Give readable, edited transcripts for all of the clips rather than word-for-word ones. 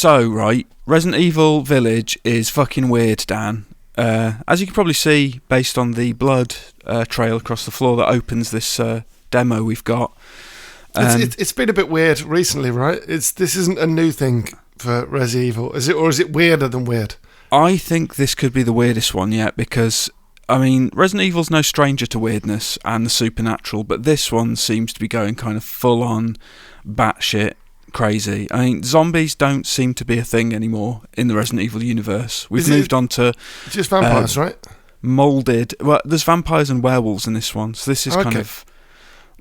So, right, Resident Evil Village is fucking weird, Dan. As you can probably see, based on the blood trail across the floor that opens this demo we've got. It's been a bit weird recently, right? This isn't a new thing for Resident Evil, is it? Or is it weirder than weird? I think this could be the weirdest one yet, because, I mean, Resident Evil's no stranger to weirdness and the supernatural, but this one seems to be going kind of full-on batshit crazy. I mean, zombies don't seem to be a thing anymore in the Resident Evil universe. We've moved on to... just vampires, right? Moulded... Well, there's vampires and werewolves in this one, so this is kind of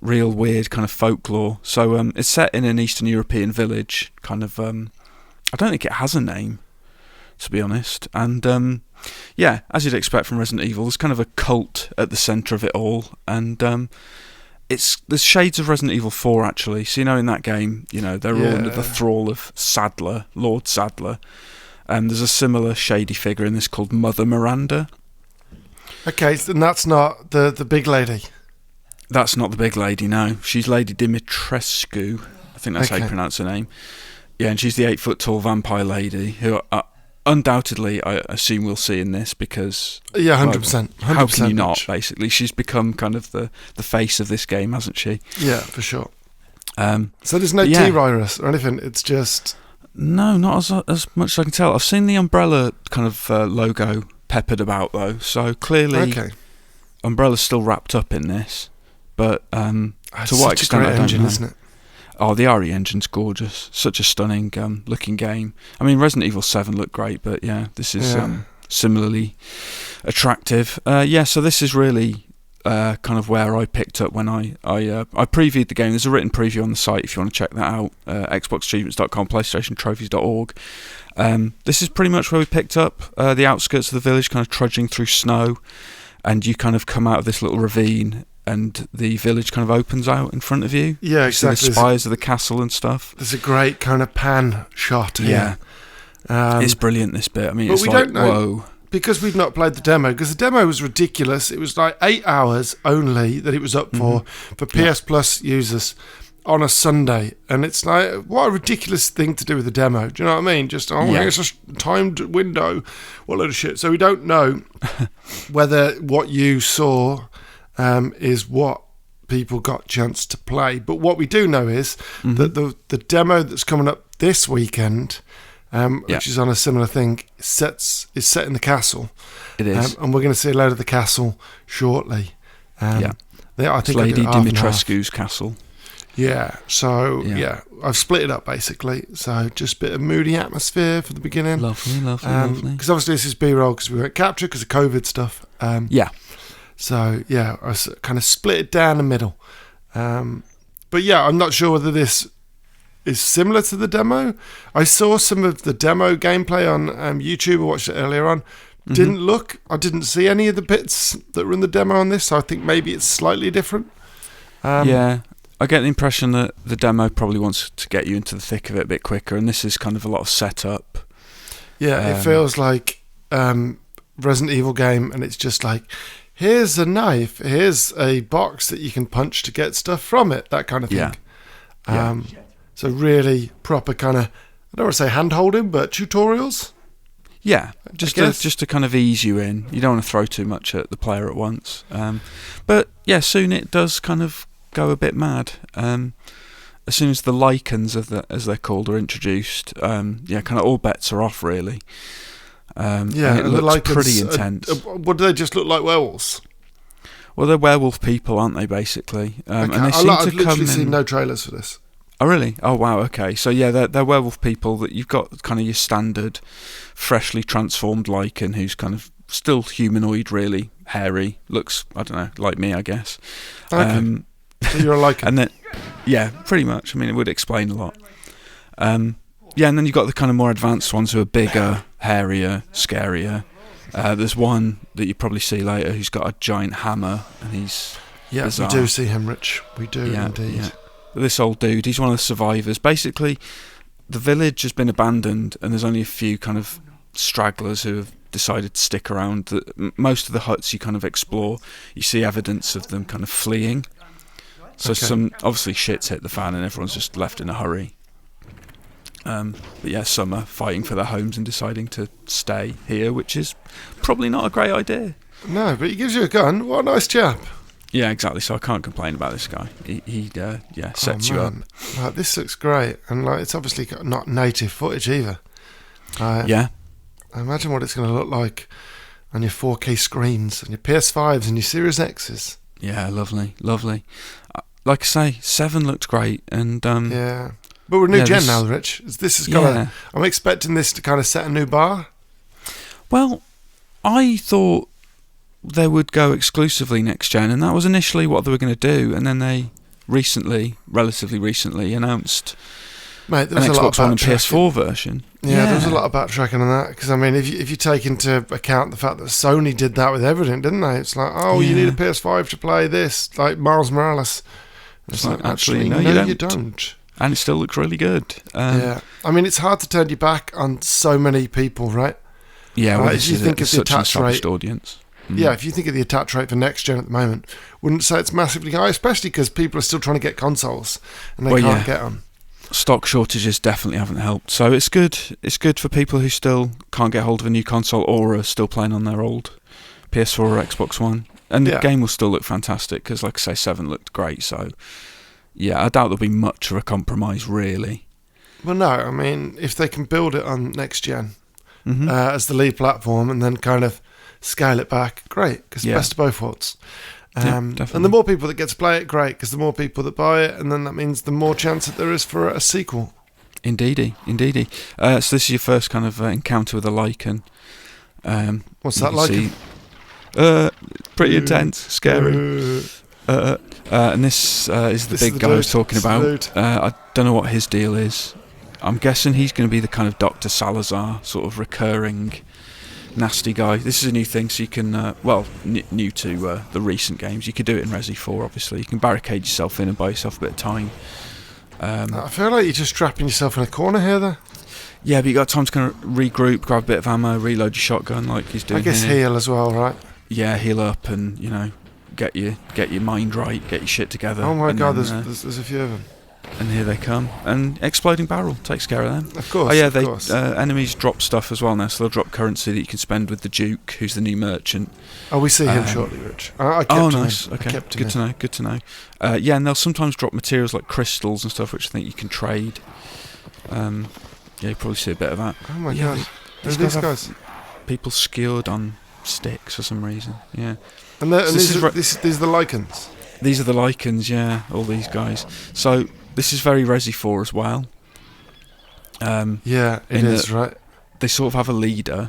real weird kind of folklore. So it's set in an Eastern European village, kind of... I don't think it has a name, to be honest. And, yeah, as you'd expect from Resident Evil, there's kind of a cult at the centre of it all. And there's shades of Resident Evil 4, actually. So, in that game, they're all under the thrall of Sadler, Lord Sadler. There's a similar shady figure in this called Mother Miranda. Okay, and that's not the big lady? That's not the big lady, no. She's Lady Dimitrescu. I think that's how you pronounce her name. Yeah, and she's the 8-foot-tall vampire lady who undoubtedly I assume we'll see in this because... Yeah, 100%. 100%. How can you not, basically? She's become kind of the face of this game, hasn't she? Yeah, for sure. So there's no T-virus or anything, it's just... No, not as much as I can tell. I've seen the Umbrella kind of logo peppered about, though, so clearly Umbrella's still wrapped up in this, but to what extent, I don't know. Isn't it? Oh, the RE engine's gorgeous. Such a stunning looking game. I mean, Resident Evil 7 looked great, but yeah, this is similarly attractive. So this is really kind of where I picked up when I previewed the game. There's a written preview on the site if you want to check that out. xboxachievements.com, playstationtrophies.org. This is pretty much where we picked up the outskirts of the village, kind of trudging through snow, and you kind of come out of this little ravine and the village kind of opens out in front of you. Yeah, exactly. See the spires of the castle and stuff. There's a great kind of pan shot here. Yeah. It's brilliant, this bit. I mean, it's like, whoa. Because we've not played the demo, because the demo was ridiculous. It was like 8 hours only that it was up for PS Plus users on a Sunday. And it's like, what a ridiculous thing to do with the demo. Do you know what I mean? Just, it's a timed window. What a load of shit. So we don't know whether what you saw... is what people got a chance to play. But what we do know is that the demo that's coming up this weekend, which is on a similar thing, is set in the castle. It is. And we're going to see a load of the castle shortly. I think Lady Dimitrescu's castle. Yeah, so I've split it up basically. So just a bit of moody atmosphere for the beginning. Lovely. Because obviously this is B-roll because we weren't captured because of COVID stuff. So, yeah, I kind of split it down the middle. But, yeah, I'm not sure whether this is similar to the demo. I saw some of the demo gameplay on YouTube. I watched it earlier on. I didn't see any of the bits that were in the demo on this, so I think maybe it's slightly different. I get the impression that the demo probably wants to get you into the thick of it a bit quicker, and this is kind of a lot of setup. Yeah, it feels like Resident Evil game, and it's just like... Here's a knife, here's a box that you can punch to get stuff from it, that kind of thing. So really proper kind of, I don't want to say hand-holding, but tutorials? Yeah, just to kind of ease you in. You don't want to throw too much at the player at once. But yeah, soon it does kind of go a bit mad. As soon as the Lycans, as they're called, are introduced, kind of all bets are off, really. And it looks pretty intense. What do they just look like, werewolves? Well, they're werewolf people, aren't they, basically? And they I've literally seen no trailers for this. Oh, really? Oh, wow, okay. So, yeah, they're werewolf people that you've got kind of your standard freshly transformed Lycan who's kind of still humanoid, really, hairy, looks, I don't know, like me, I guess. Okay. So you're a Lycan? And then, yeah, pretty much. I mean, it would explain a lot. Yeah, and then you've got the kind of more advanced ones who are bigger, hairier, scarier. There's one that you probably see later who's got a giant hammer, and he's bizarre. We do see him, Rich. We do, indeed. Yeah. This old dude, he's one of the survivors. Basically, the village has been abandoned, and there's only a few kind of stragglers who have decided to stick around. Most of the huts you kind of explore, you see evidence of them kind of fleeing. So some, obviously, shit's hit the fan, and everyone's just left in a hurry. But yeah, some are fighting for their homes and deciding to stay here, which is probably not a great idea. No, but he gives you a gun. What a nice chap. Yeah, exactly. So I can't complain about this guy. He sets you up. Like, this looks great, and like it's obviously not native footage either. Yeah. Imagine what it's going to look like on your 4K screens, and your PS5s and your Series X's. Yeah, lovely. Like I say, 7 looked great, and yeah. But we're new gen now, Rich. This is gonna. I'm expecting this to kind of set a new bar. Well, I thought they would go exclusively next gen, and that was initially what they were going to do, and then they relatively recently announced Mate, there was an a lot Xbox of One and PS4 version. Yeah, there was a lot of backtracking on that, because I mean, if you take into account the fact that Sony did that with everything, didn't they? It's like, you need a PS5 to play this, like Miles Morales. It's like, actually, no, you don't. And it still looks really good. Yeah, I mean, it's hard to turn your back on so many people, right? Yeah, well, if you think of the attach rate, audience. Yeah, if you think of the attach rate for next gen at the moment, wouldn't say it's massively high, especially because people are still trying to get consoles and they can't get them. Stock shortages definitely haven't helped, so it's good. It's good for people who still can't get hold of a new console or are still playing on their old PS4 or Xbox One. And the game will still look fantastic because, like I say, 7 looked great. So, yeah, I doubt there'll be much of a compromise, really. Well, no, I mean, if they can build it on next gen as the lead platform and then kind of scale it back, great, because best of both worlds. And the more people that get to play it, great, because the more people that buy it, and then that means the more chance that there is for a sequel. Indeedy. So this is your first kind of encounter with a Lycan. What's that like? Pretty intense, scary. And this is the big guy I was talking about. I don't know what his deal is. I'm guessing he's going to be the kind of Dr. Salazar, sort of recurring nasty guy. This is a new thing, so you can, new to the recent games. You could do it in Resi 4, obviously. You can barricade yourself in and buy yourself a bit of time. I feel like you're just trapping yourself in a corner here, though. Yeah, but you got time to kind of regroup, grab a bit of ammo, reload your shotgun like he's doing. I guess here. Heal as well, right? Yeah, heal up and, get your mind right, get your shit together. Oh my god, there's a few of them. And here they come. And Exploding Barrel takes care of them. Of course. Oh yeah, they enemies drop stuff as well now, so they'll drop currency that you can spend with the Duke, who's the new merchant. Oh, we see him shortly, Rich. I kept him nice. in. Okay, good to know. Yeah, and they'll sometimes drop materials like crystals and stuff, which I think you can trade. Yeah, you probably see a bit of that. Oh my god, these guys. People skewered on sticks for some reason. Yeah. And these are the Lycans. These are the Lycans, yeah, all these guys. So this is very Resi 4 as well. Yeah, it is, right? They sort of have a leader,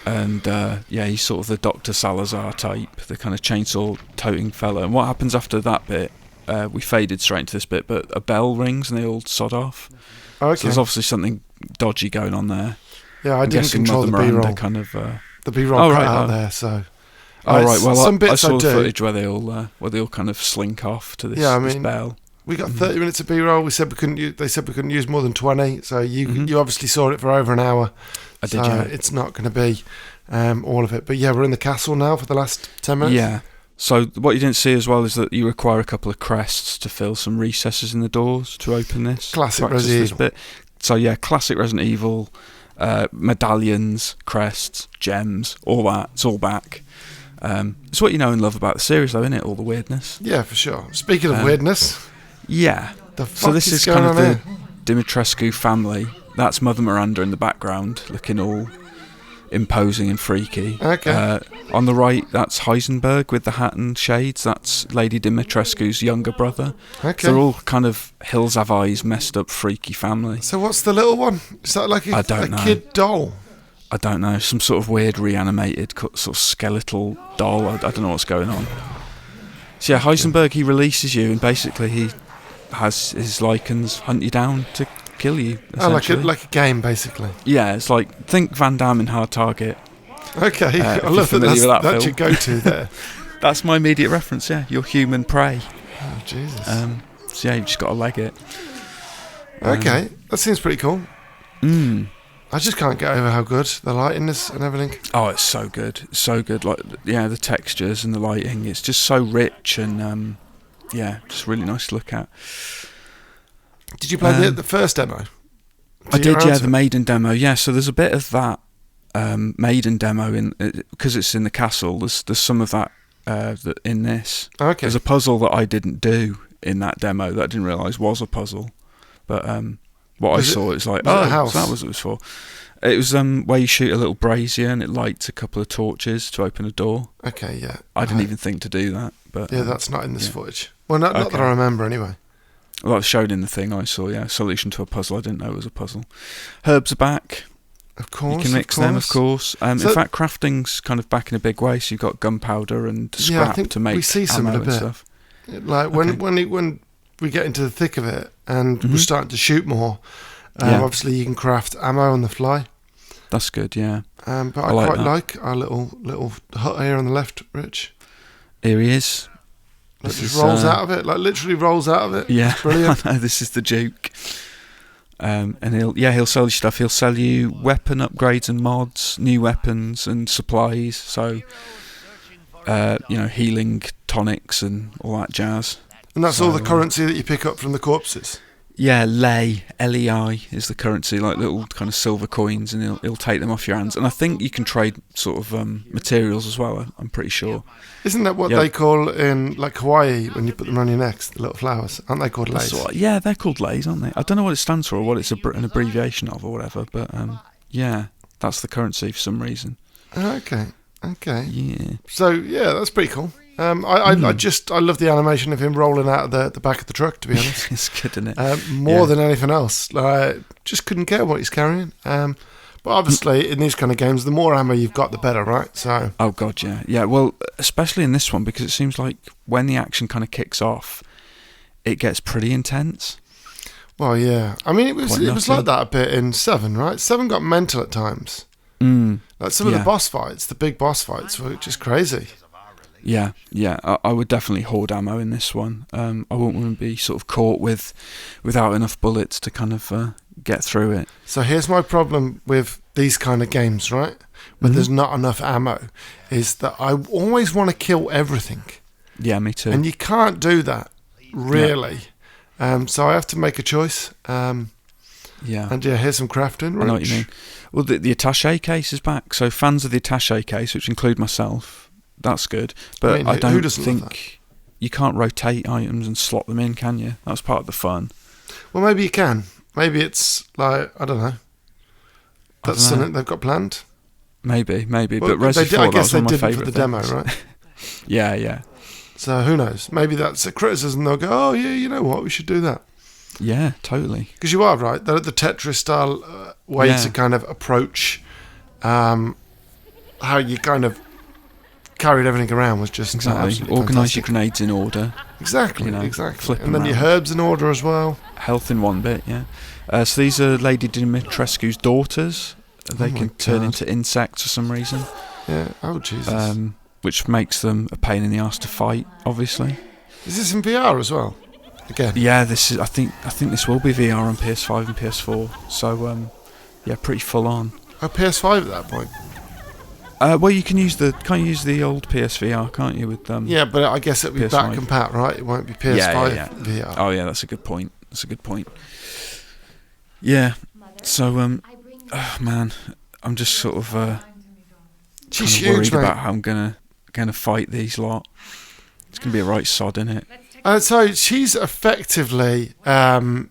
and he's sort of the Dr. Salazar type, the kind of chainsaw-toting fella. And what happens after that bit, we faded straight into this bit, but a bell rings and they all sod off. Okay. So there's obviously something dodgy going on there. Yeah, I didn't control the B-roll. Kind of, the B-roll cut out there, so... Oh right, well some bits I saw the footage where they all kind of slink off to this, this bell. We got 30 minutes of B-roll. They said we couldn't use more than 20. So you obviously saw it for over an hour. I did. Yeah. It's not going to be all of it. But yeah, we're in the castle now for the last 10 minutes. Yeah. So what you didn't see as well is that you require a couple of crests to fill some recesses in the doors to open this. Classic Resident Evil. Bit. So yeah, classic Resident Evil, medallions, crests, gems, all that. It's all back. It's what you know and love about the series, though, isn't it? All the weirdness. Yeah, for sure. Speaking of weirdness, yeah. So this is kind of the Dimitrescu family. That's Mother Miranda in the background, looking all imposing and freaky. Okay. On the right, that's Heisenberg with the hat and shades. That's Lady Dimitrescu's younger brother. Okay. So they're all kind of Hills Have Eyes, messed up, freaky family. So what's the little one? Is that like a kid doll? I don't know, some sort of weird reanimated sort of skeletal doll. I don't know what's going on. So yeah, Heisenberg, he releases you and basically he has his Lycans hunt you down to kill you. Oh, like a game, basically. Yeah, it's like, think Van Damme in Hard Target. Okay, I love that. That's your go-to there. That's my immediate reference, yeah. Your human prey. Oh, Jesus. So yeah, you've just got to leg it. Okay, that seems pretty cool. I just can't get over how good the lighting is and everything. Oh, it's so good. So good. Like, yeah, the textures and the lighting. It's just so rich and, just really nice to look at. Did you play the first demo? I did, yeah, the maiden demo. Yeah, so there's a bit of that maiden demo in because it's in the castle. There's some of that in this. Okay. There's a puzzle that I didn't do in that demo that I didn't realise was a puzzle, but what I saw, it's like, oh, so that was what it was for. It was where you shoot a little brazier and it lights a couple of torches to open a door. Okay, yeah. I didn't even think to do that, but yeah, that's not in this footage. Well, not that I remember anyway. Well, that was showed in the thing I saw. Yeah, solution to a puzzle I didn't know was a puzzle. Herbs are back. Of course, you can mix them, of course. In fact, crafting's kind of back in a big way. So you've got gunpowder and scrap to make we see some ammo of it and stuff. Like when we get into the thick of it and we're starting to shoot more, obviously you can craft ammo on the fly. That's good, yeah. But I quite like our little hut here on the left, Rich. Here he is. It just rolls out of it, like literally rolls out of it. Yeah, it's brilliant. I know, this is the Duke. And he'll sell you stuff. He'll sell you weapon upgrades and mods, new weapons and supplies. So, healing tonics and all that jazz. And that's all the currency that you pick up from the corpses. Yeah, lei, L-E-I is the currency, like little kind of silver coins, and he'll take them off your hands. And I think you can trade sort of materials as well. I'm pretty sure. Isn't that what they call in like Hawaii when you put them around your necks, the little flowers? Aren't they called leis? Yeah, they're called leis, aren't they? I don't know what it stands for or what it's an abbreviation of or whatever, but yeah, that's the currency for some reason. Okay. Yeah. So yeah, that's pretty cool. I love the animation of him rolling out of the back of the truck, to be honest. It's good, isn't it? More than anything else. Just couldn't care what he's carrying. But obviously, in these kind of games, the more ammo you've got, the better, right? So. Oh, God, yeah. Yeah, well, especially in this one, because it seems like when the action kind of kicks off, it gets pretty intense. Well, yeah. I mean, it was like that a bit in 7, right? 7 got mental at times. Like some of the boss fights, the big boss fights, were just crazy. Yeah. I would definitely hoard ammo in this one. I wouldn't want to be sort of caught without enough bullets to kind of get through it. So here's my problem with these kind of games, right? When there's not enough ammo, is that I always want to kill everything. Yeah, me too. And you can't do that, really. Yeah. So I have to make a choice. And here's some crafting. Rich. I know what you mean. Well, the attaché case is back. So fans of the attaché case, which include myself, that's good. But I don't think you can't rotate items and slot them in, can you? That's part of the fun. Well, maybe you can. Maybe it's like, I don't know. That's something they've got planned. Maybe. Well, but Resi 4, I guess they did it for the demo, right? Yeah. So who knows? Maybe that's a criticism. They'll go, oh, yeah, you know what? We should do that. Yeah, totally. Because you are right. The Tetris-style way to kind of approach how you kind of carried everything around was just exactly. Organise your grenades in order. Exactly. And then your herbs in order as well. Health in one bit, yeah. So these are Lady Dimitrescu's daughters. They can turn into insects for some reason. Yeah. Oh, Jesus. Which makes them a pain in the arse to fight, obviously. Is this in VR as well? Again. Yeah, this is. I think this will be VR on PS5 and PS4. So, pretty full on. Oh, PS5 at that point. Well, you can use can't you use the old PSVR, can't you? With yeah, but I guess it'll be back compat, right? It won't be PS5 VR. Oh yeah, that's a good point. Yeah. So oh man, I'm just sort of she's huge, worried about how I'm gonna fight these lot. It's gonna be a right sod, isn't it? So she's effectively oh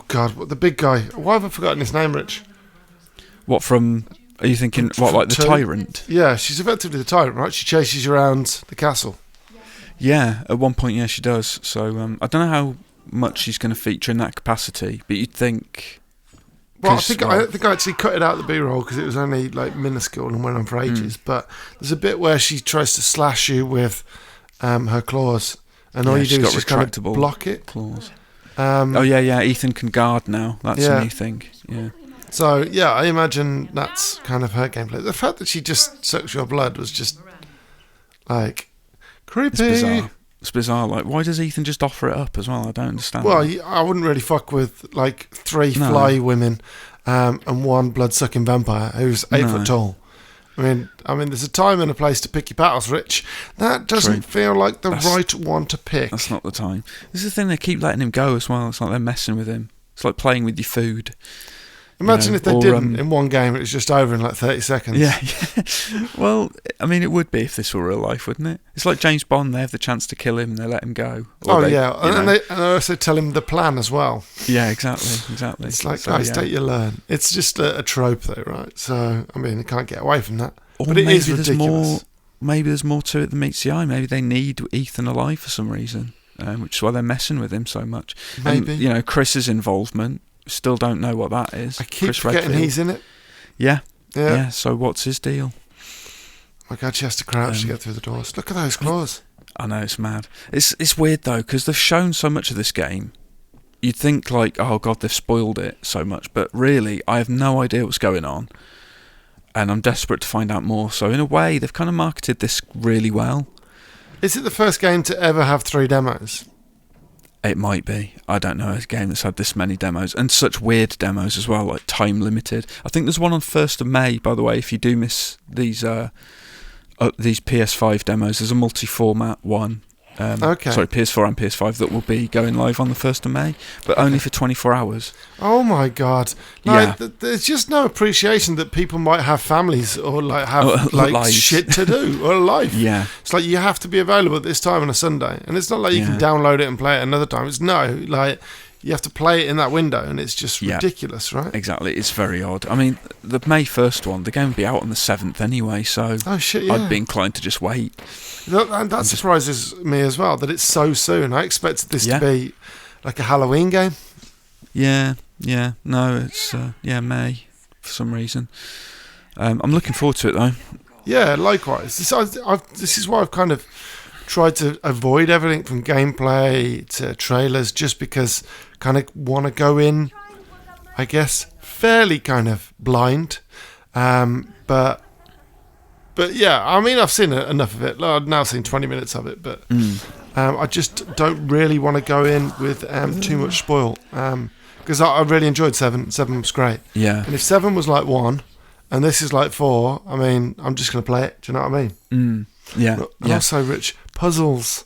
god, what the big guy? Why have I forgotten his name, Rich? What from? Are you thinking, like the tyrant? Yeah, she's effectively the tyrant, right? She chases you around the castle. Yeah, at one point, yeah, she does. So I don't know how much she's going to feature in that capacity, but you'd think... Well, I think I actually cut it out the B-roll because it was only like minuscule and went on for ages. But there's a bit where she tries to slash you with her claws, and all you do is just kind of block it. Claws. Ethan can guard now. That's a new thing. Yeah. So, yeah, I imagine that's kind of her gameplay. The fact that she just sucks your blood was just, like, creepy. It's bizarre. Like, why does Ethan just offer it up as well? I don't understand. Well, I wouldn't really fuck with, like, 3 fly women and 1 blood-sucking vampire who's 8 foot tall. I mean, there's a time and a place to pick your battles, Rich. That doesn't feel like the right one to pick. That's not the time. This is the thing, they keep letting him go as well. It's like they're messing with him. It's like playing with your food. Imagine if they didn't in one game, it was just over in like 30 seconds. Yeah. Well, I mean, it would be if this were real life, wouldn't it? It's like James Bond. They have the chance to kill him and they let him go. And they also tell him the plan as well. Yeah, exactly. It's like, guys, take your learn. It's just a trope though, right? So, I mean, you can't get away from that. But it is ridiculous. Maybe there's more to it than meets the eye. Maybe they need Ethan alive for some reason, which is why they're messing with him so much. Maybe. And, Chris's involvement, still don't know what that is. I keep Chris forgetting Redfield. he's in it. Yeah. So what's his deal? Oh my God, she has to crouch to get through the doors. Look at those claws. I know, it's mad. It's weird though, because they've shown so much of this game. You'd think like, oh God, they've spoiled it so much, but really, I have no idea what's going on. And I'm desperate to find out more. So in a way, they've kind of marketed this really well. Is it the first game to ever have 3 demos? It might be. I don't know a game that's had this many demos. And such weird demos as well, like time limited. I think there's one on 1st of May, by the way, if you do miss these PS5 demos. There's a multi-format one. Sorry, PS4 and PS5 that will be going live on the 1st of May, but only for 24 hours. Oh my God. There's just no appreciation that people might have families or like have shit to do or a life. Yeah. It's like you have to be available at this time on a Sunday. And it's not like you can download it and play it another time. It's you have to play it in that window, and it's just ridiculous, right? Exactly. It's very odd. I mean, the May 1st one, the game will be out on the 7th anyway, so I'd be inclined to just wait. And that surprises me as well, that it's so soon. I expected this to be like a Halloween game. Yeah. No, it's May for some reason. I'm looking forward to it though. Yeah, likewise. This is why I've kind of tried to avoid everything from gameplay to trailers, just because kind of want to go in, I guess, fairly kind of blind. But yeah, I mean, I've seen enough of it. I've now seen 20 minutes of it, but I just don't really want to go in with too much spoil, because I really enjoyed 7. 7 was great. Yeah. And if 7 was like 1 and this is like 4, I mean, I'm just going to play it. Do you know what I mean? Yeah. And also, Rich, puzzles.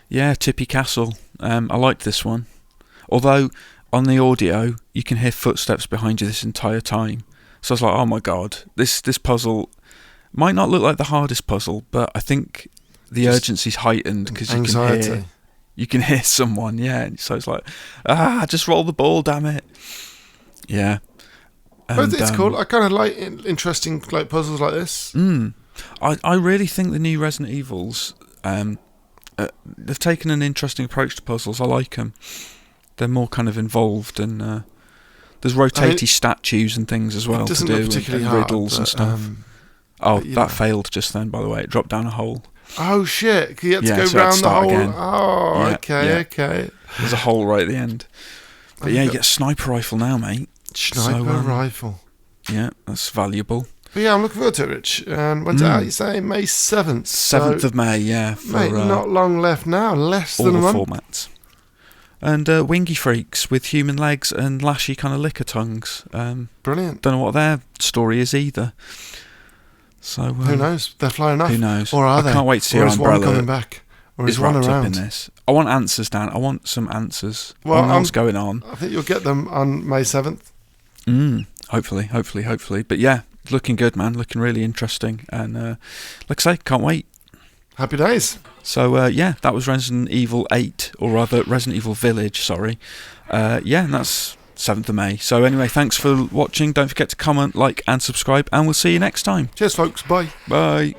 Yeah, Tippy Castle. I liked this one. Although, on the audio, you can hear footsteps behind you this entire time. So I was like, oh my God, this puzzle might not look like the hardest puzzle, but I think the urgency's heightened because you can hear someone, So it's like, just roll the ball, damn it. Yeah. But it's cool. I kind of like interesting like puzzles like this. I really think the new Resident Evils, they've taken an interesting approach to puzzles. I like them. They're more kind of involved, and there's rotating statues and things as well to do, and riddles and stuff. That failed just then, by the way. It dropped down a hole. Oh shit! You had to go round the hole. Again. Oh, okay. There's a hole right at the end. But you get a sniper rifle now, mate. Sniper rifle. Yeah, that's valuable. But yeah, I'm looking forward to it, Rich. And when's it out? You say May 7th. 7th of May, yeah. Mate, not long left now. Less than a month. All the formats. And Wingy Freaks with human legs and lashy kind of licker tongues. Brilliant. Don't know what their story is either. So who knows? They're flying off. Who knows? Or are they? I can't wait to see or how is Umbrella one coming back? Or is one wrapped around? up in this. I want answers, Dan. I want some answers. Well, what's going on? I think you'll get them on May 7th. Hopefully. But yeah, looking good, man. Looking really interesting. And like I say, can't wait. Happy days. So that was Resident Evil 8, or rather Resident Evil Village, sorry. And that's 7th of May. So anyway, thanks for watching. Don't forget to comment, like and subscribe, and we'll see you next time. Cheers, folks. Bye. Bye.